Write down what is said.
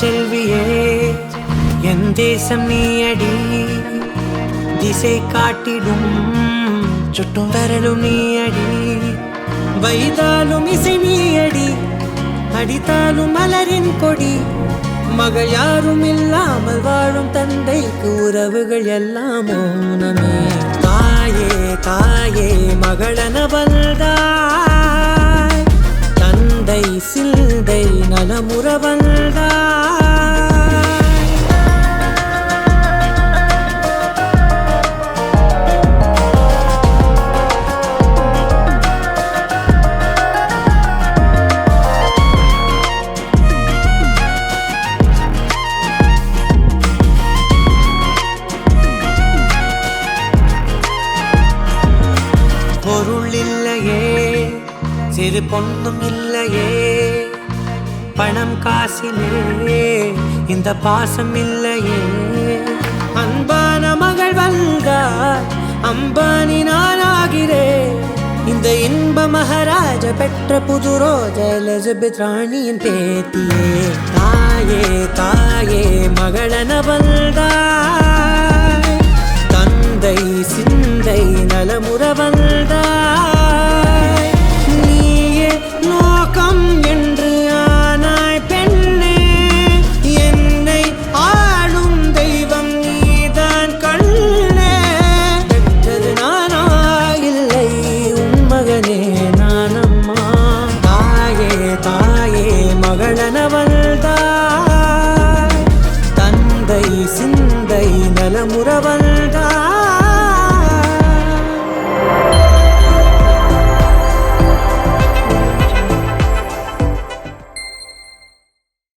செல்வியே என் தேசம் நீயடி திசை காட்டிடும் சுட்டும் வரலும் நீயடி வைதாலும் இசை நீயடி அடித்தாலும் மலரின் கொடி மகள் யாரும் இல்லாமல் வாழும் தந்தைக்கு உறவுகள் எல்லாம் மௌனமே தாயே தாயே மகளன வந்தாய் தந்தை சிந்தை நலமுற வந்தாய் பொருள் இல்லையே சிறு பொண்ணும் இல்லையே பணம் காசிலே இந்த பாசம் இல்லையே அன்பான மகள் வந்தார் அம்பானி நானாகிறேன் இந்த இன்ப மகாராஜ பெற்ற புது ரோஜ எலிசபெத் ராணியின் பேத்தியே தாயே தாயே மகளன வந்தாய் தந்தை